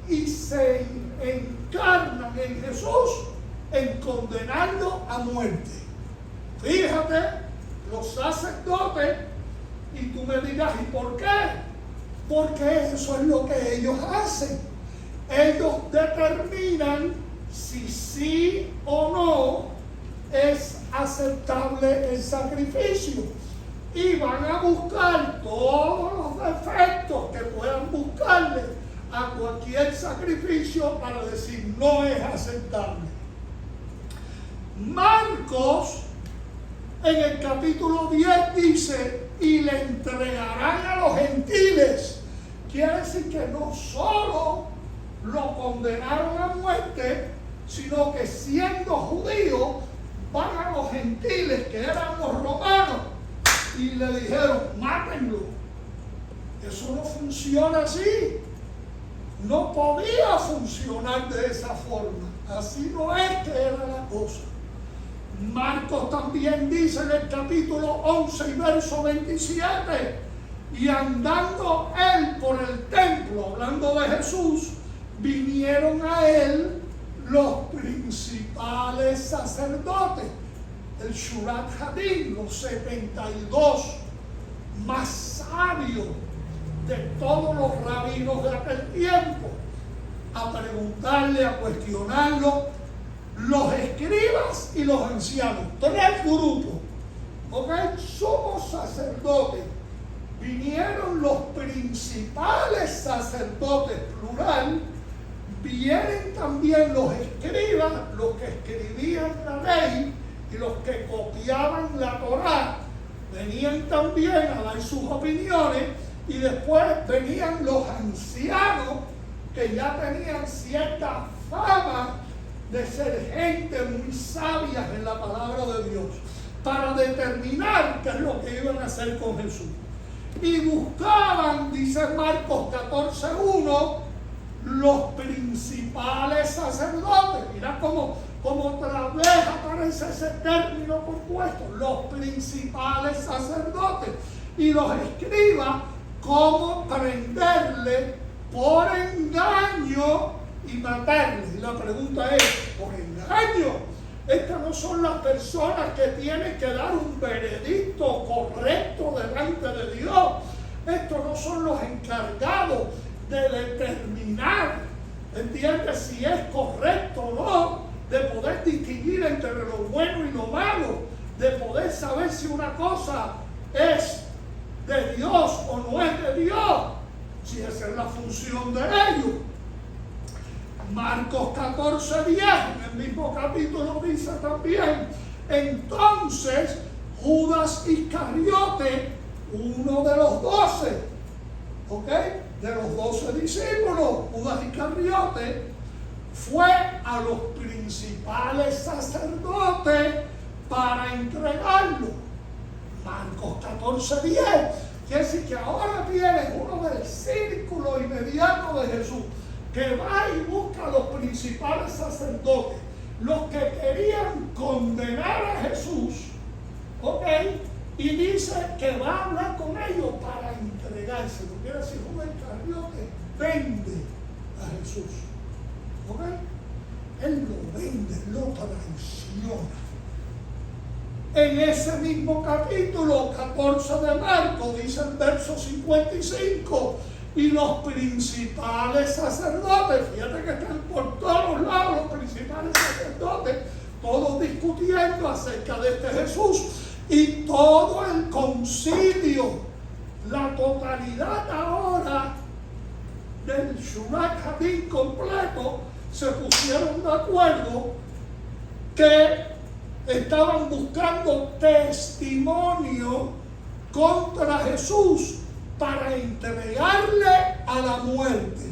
y se encarnan en Jesús en condenarlo a muerte? Fíjate, los sacerdotes, y tú me dirás, ¿y por qué? Porque eso es lo que ellos hacen. Ellos determinan si sí o no es aceptable el sacrificio. Y van a buscar todos los defectos que puedan buscarle a cualquier sacrificio para decir no es aceptable. Marcos en el capítulo 10 dice, y le entregarán a los gentiles. Quiere decir que no solo lo condenaron a muerte, sino que siendo judíos van a los gentiles, que eran los romanos, y le dijeron, mátenlo. Eso no funciona así. No podía funcionar de esa forma. Así no es que era la cosa. Marcos también dice en el capítulo 11 y verso 27, y andando él por el templo, hablando de Jesús, vinieron a él los principales sacerdotes, el Shurat Hadin, los 72 más sabios de todos los rabinos de aquel tiempo, a preguntarle, a cuestionarlo, los escribas y los ancianos, 3 grupos, somos sacerdotes. Vinieron los principales sacerdotes, plural, vienen también los escribas, los que escribían la ley y los que copiaban la Torá, venían también a dar sus opiniones, y después venían los ancianos que ya tenían cierta fama de ser gente muy sabia en la palabra de Dios, para determinar qué es lo que iban a hacer con Jesús. Y buscaban, dice Marcos 14:1, los principales sacerdotes. Mira cómo otra vez aparece ese término compuesto, los principales sacerdotes. Y los escribas, cómo prenderle por engaño y matarle. Y la pregunta es, ¿por engaño? Estas no son las personas que tienen que dar un veredicto correcto delante de Dios. Estos no son los encargados de determinar, ¿entiendes?, si es correcto o no, de poder distinguir entre lo bueno y lo malo, de poder saber si una cosa es de Dios o no es de Dios, si esa es la función de ellos. Marcos 14:10, en el mismo capítulo dice también, entonces Judas Iscariote, uno de los 12, ¿ok? De los 12 discípulos, Judas Iscariote, fue a los principales sacerdotes para entregarlo. Marcos 14:10. Quiere decir que ahora viene uno del círculo inmediato de Jesús, que va y busca a los principales sacerdotes, los que querían condenar a Jesús, ¿ok? Y dice que va a hablar con ellos para entregárselo. Quiere decir, Judas Iscariote vende a Jesús, ¿ok? Él lo vende, lo traiciona. En ese mismo capítulo 14 de Marcos, dice el verso 55, y los principales sacerdotes, fíjate que están por todos lados los principales sacerdotes, todos discutiendo acerca de este Jesús, y todo el concilio, la totalidad ahora del Shurat Hadin completo, se pusieron de acuerdo que estaban buscando testimonio contra Jesús para entregarle a la muerte.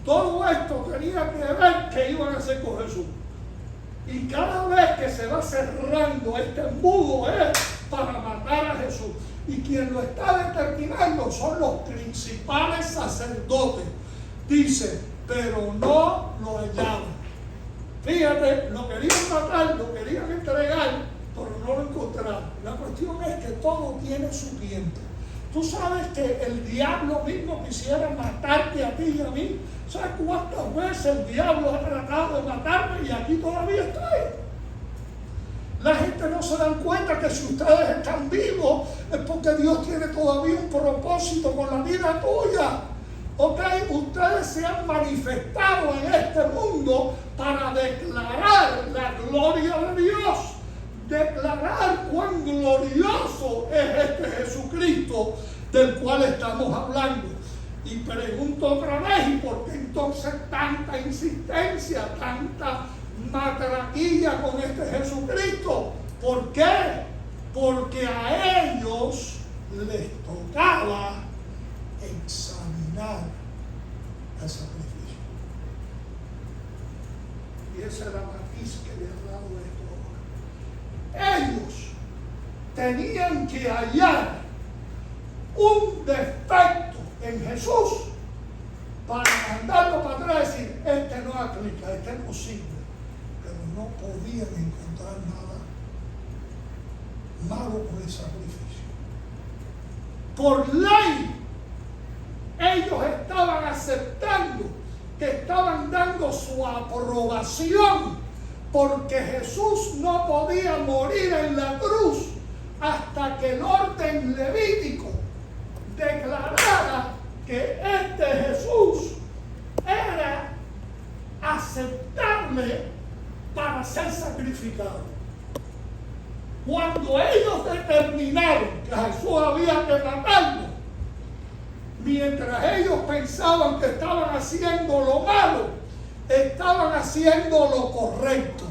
Todo esto tenía que ver qué iban a hacer con Jesús. Y cada vez que se va cerrando este embudo es para matar a Jesús. Y quien lo está determinando son los principales sacerdotes. Dice, pero no lo hallaban. Fíjate, lo querían matar, lo querían entregar, pero no lo encontraron. La cuestión es que todo tiene su tiempo. Tú sabes que el diablo mismo quisiera matarte a ti y a mí. ¿Sabes cuántas veces el diablo ha tratado de matarme y aquí todavía estoy? La gente no se dan cuenta que si ustedes están vivos es porque Dios tiene todavía un propósito con la vida tuya. ¿Ok? Ustedes se han manifestado en este mundo para declarar la gloria de Dios. Declarar cuán glorioso es este Jesucristo del cual estamos hablando. Y pregunto otra vez, ¿y por qué entonces tanta insistencia, tanta matraquilla con este Jesucristo? ¿Por qué? Porque a ellos les tocaba examinar el sacrificio. Y esa es la matiz que le he dado de esto ahora. Ellos tenían que hallar un defecto en Jesús para mandarlo para atrás y decir, este no aplica, este no sirve. Pero no podían encontrar nada malo con el sacrificio. Por ley, ellos estaban aceptando, que estaban dando su aprobación, porque Jesús no podía morir en la cruz hasta que el orden levítico declarara que este Jesús era aceptable para ser sacrificado. Cuando ellos determinaron que Jesús había que matarlo, mientras ellos pensaban que estaban haciendo lo malo, estaban haciendo lo correcto.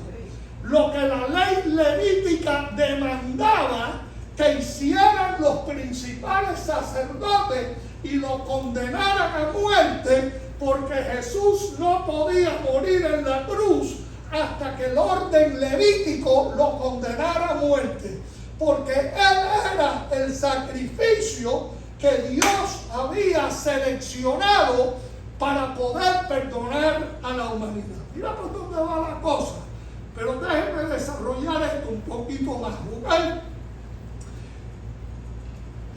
Lo que la ley levítica demandaba que hicieran los principales sacerdotes y lo condenaran a muerte, porque Jesús no podía morir en la cruz hasta que el orden levítico lo condenara a muerte, porque Él era el sacrificio que Dios había seleccionado para poder perdonar a la humanidad. Mira por dónde va la cosa, pero déjenme desarrollar esto un poquito más, ¿ok?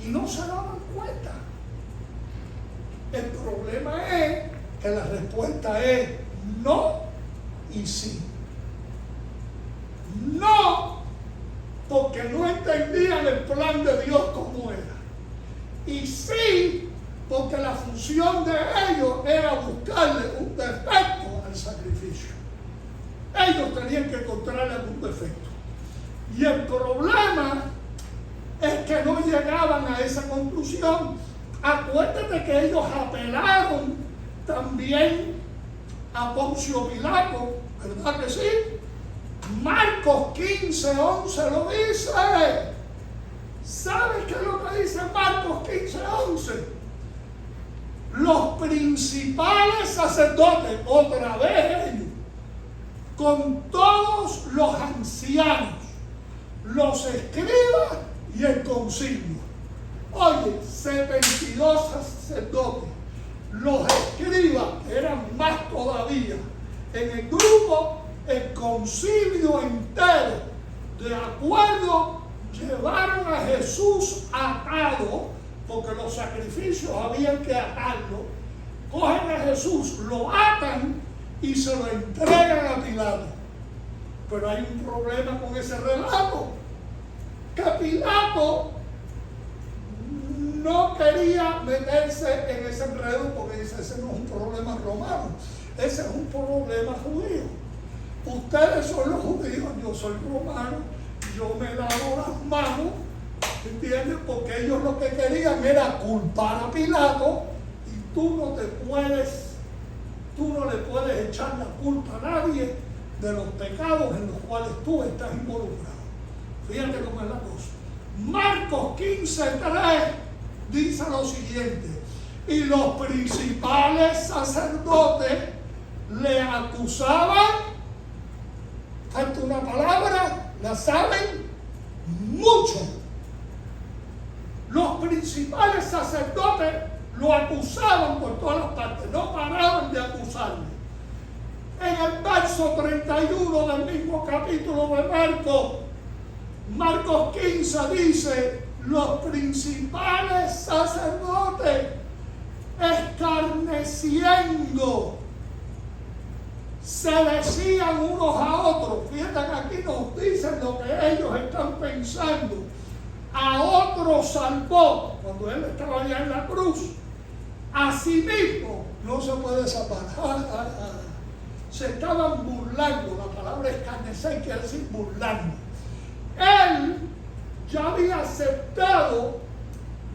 Y no se daban cuenta. El problema es que la respuesta es no y sí. No, porque no entendían el plan de Dios como era. Y sí, porque la función de ellos era buscarle un defecto al sacrificio. Ellos tenían que encontrarle algún defecto. Y el problema es que que no llegaban a esa conclusión, acuérdate que ellos apelaron también a Poncio Pilato, ¿verdad que sí? Marcos 15:11 lo dice. ¿Sabes qué es lo que dice Marcos 15:11? Los principales sacerdotes, otra vez ellos, con todos los ancianos, los escribas y el concilio. Oye, 72 sacerdotes, los escribas, que eran más todavía, en el grupo, el concilio entero, de acuerdo, llevaron a Jesús atado, porque los sacrificios habían que atarlo. Cogen a Jesús, lo atan y se lo entregan a Pilato. Pero hay un problema con ese relato, que Pilato no quería meterse en ese enredo, porque dice, ese no es un problema romano, ese es un problema judío. Ustedes son los judíos, yo soy romano, yo me lavo las manos, ¿entiendes? Porque ellos lo que querían era culpar a Pilato, y tú no le puedes echar la culpa a nadie de los pecados en los cuales tú estás involucrado. Fíjate cómo es la cosa. Marcos 15:3 dice lo siguiente: y los principales sacerdotes le acusaban, falta una palabra, ¿la saben? Mucho. Los principales sacerdotes lo acusaban por todas las partes, no paraban de acusarle. En el verso 31 del mismo capítulo de Marcos 15 dice, los principales sacerdotes escarneciendo se decían unos a otros. Fíjate que aquí nos dicen lo que ellos están pensando. A otro salvó, cuando él estaba allá en la cruz, a sí mismo no se puede salvar. Se estaban burlando, la palabra escarnecer quiere decir burlando. Él ya había aceptado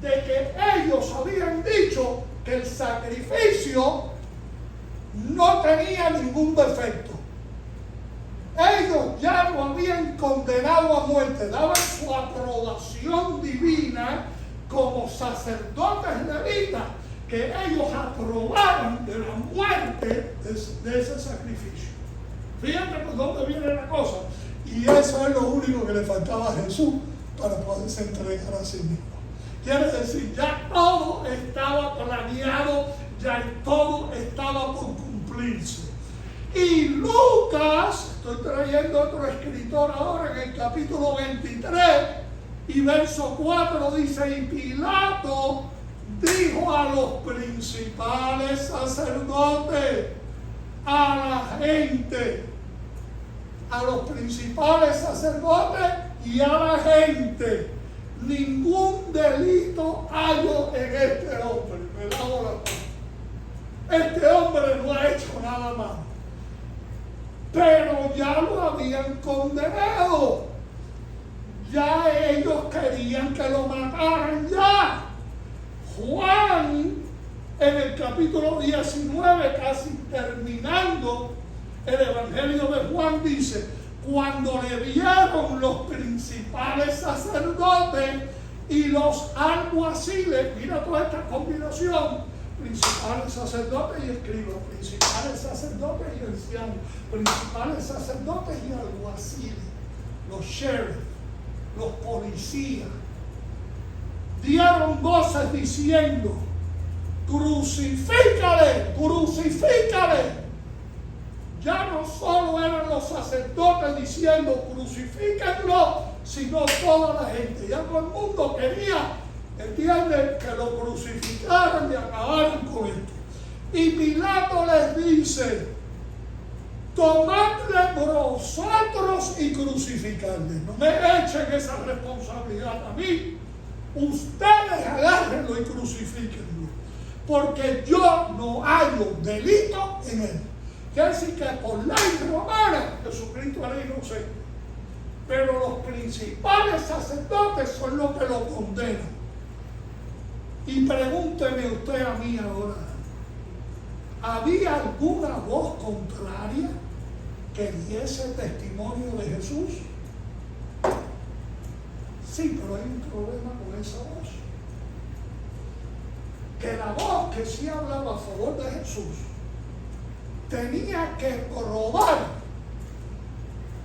de que ellos habían dicho que el sacrificio no tenía ningún defecto. Ellos ya lo habían condenado a muerte, daban su aprobación divina como sacerdotes levitas, que ellos aprobaban de la muerte de ese sacrificio. Fíjate por dónde viene la cosa. Y eso es lo único que le faltaba a Jesús para poderse entregar a sí mismo. Quiere decir, ya todo estaba planeado, ya todo estaba por cumplirse. Y Lucas, estoy trayendo otro escritor ahora, en el capítulo 23 y verso 4 dice, y Pilato dijo a los principales sacerdotes, a la gente, a los principales sacerdotes y a la gente, ningún delito hallo en este hombre. Me lavo la mano. Este hombre no ha hecho nada malo, pero ya lo habían condenado. Ya ellos querían que lo mataran ya. Juan, en el capítulo 19, casi terminando el Evangelio de Juan, dice, cuando le vieron los principales sacerdotes y los alguaciles, mira toda esta combinación, principales sacerdotes y escribas, principales sacerdotes y ancianos, principales sacerdotes y alguaciles, los sheriffs, los policías, dieron voces diciendo, crucifícale, crucifícale. Ya no solo eran los sacerdotes diciendo crucifíquenlo, sino toda la gente. Ya todo el mundo quería, entienden, que lo crucificaran y acabaran con esto. Y Pilato les dice, tomadle vosotros y crucificadle. No me echen esa responsabilidad a mí. Ustedes agárrenlo y crucifíquenlo, porque yo no hallo delito en él. Quiere decir que por ley romana Jesucristo era inocente. pero los principales sacerdotes son los que lo condenan. Y pregúnteme usted a mí ahora, ¿había alguna voz contraria que diese testimonio de Jesús? Sí, pero hay un problema con esa voz. Que la voz que sí hablaba a favor de Jesús tenía que probar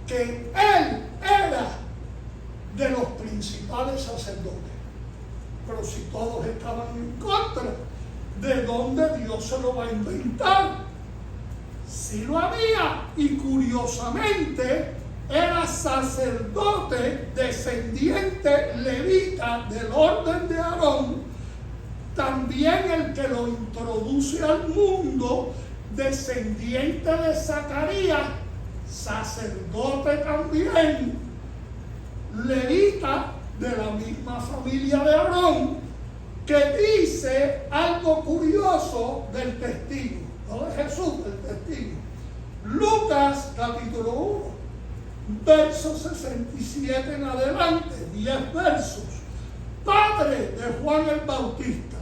que él era de los principales sacerdotes. Pero si todos estaban en contra, ¿de dónde Dios se lo va a inventar? Sí lo había, y curiosamente era sacerdote descendiente levita del orden de Aarón, también el que lo introduce al mundo, descendiente de Zacarías, sacerdote también, levita de la misma familia de Aarón, que dice algo curioso del testigo, no de Jesús, del testigo. Lucas capítulo 1, versos 67 en adelante, 10 versos. Padre de Juan el Bautista.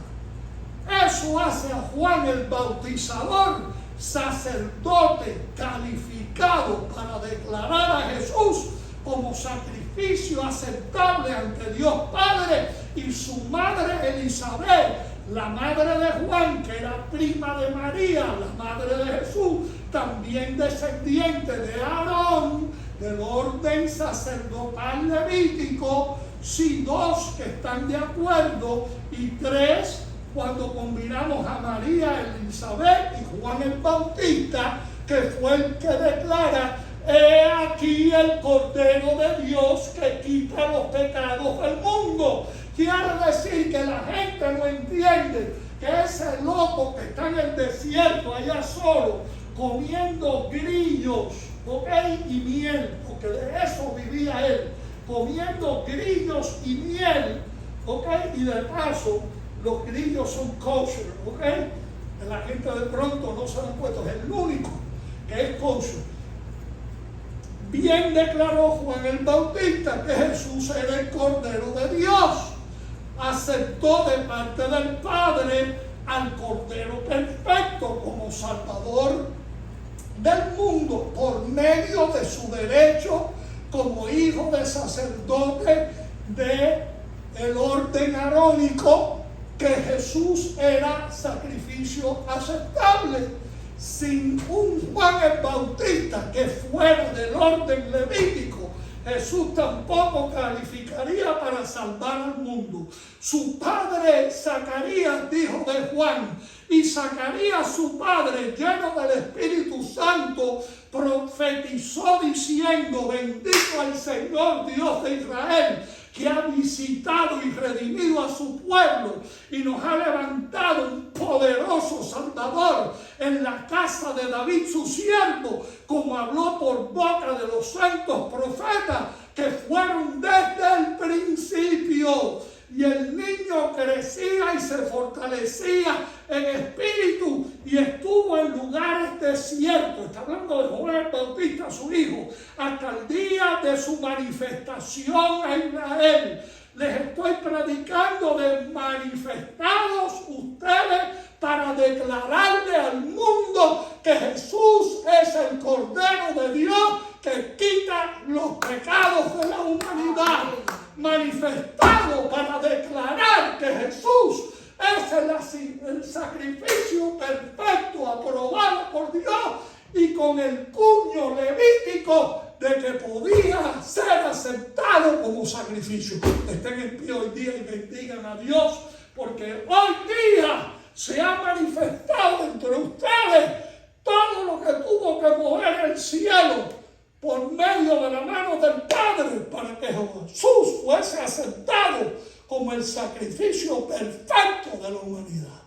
Eso hace a Juan el Bautizador sacerdote calificado para declarar a Jesús como sacrificio aceptable ante Dios Padre, y su madre Elizabeth, la madre de Juan, que era prima de María, la madre de Jesús, también descendiente de Aarón, del orden sacerdotal levítico. Si dos que están de acuerdo, y tres, cuando combinamos a María, Elizabeth y Juan el Bautista, que fue el que declara: he aquí el Cordero de Dios que quita los pecados del mundo. Quiere decir que la gente no entiende que ese loco que está en el desierto allá solo, comiendo grillos, ¿ok? Y miel, porque de eso vivía él, comiendo grillos y miel, ¿ok? Y de paso, los grillos son kosher, ¿ok? La gente de pronto no se lo han puesto, es el único que es kosher. Bien declaró Juan el Bautista que Jesús era el Cordero de Dios. Aceptó de parte del Padre al Cordero perfecto como Salvador del mundo por medio de su derecho como hijo de sacerdote del orden arónico, que Jesús era sacrificio aceptable. Sin un Juan el Bautista que fuera del orden levítico, Jesús tampoco calificaría para salvar al mundo. Su padre Zacarías dijo de Juan, y Zacarías su padre, lleno del Espíritu Santo, profetizó diciendo: bendito el Señor Dios de Israel, que ha visitado y redimido a su pueblo y nos ha levantado un poderoso Salvador en la casa de David su siervo, como habló por boca de los santos profetas que fueron desde el principio. Y el niño crecía y se fortalecía en espíritu y estuvo en lugares desiertos. Está hablando de Juan el Bautista, su hijo, hasta el día de su manifestación a Israel. Les estoy predicando de manifestados ustedes para declararle al mundo que Jesús es el Cordero de Dios que quita los pecados de la humanidad. Manifestado para declarar que Jesús es el sacrificio perfecto aprobado por Dios, y con el cuño levítico de que podía ser aceptado como sacrificio. Estén en pie hoy día y bendigan a Dios, porque hoy día se ha manifestado entre ustedes todo lo que tuvo que mover el cielo por medio de la mano del Padre, para que Jesús fuese aceptado como el sacrificio perfecto de la humanidad.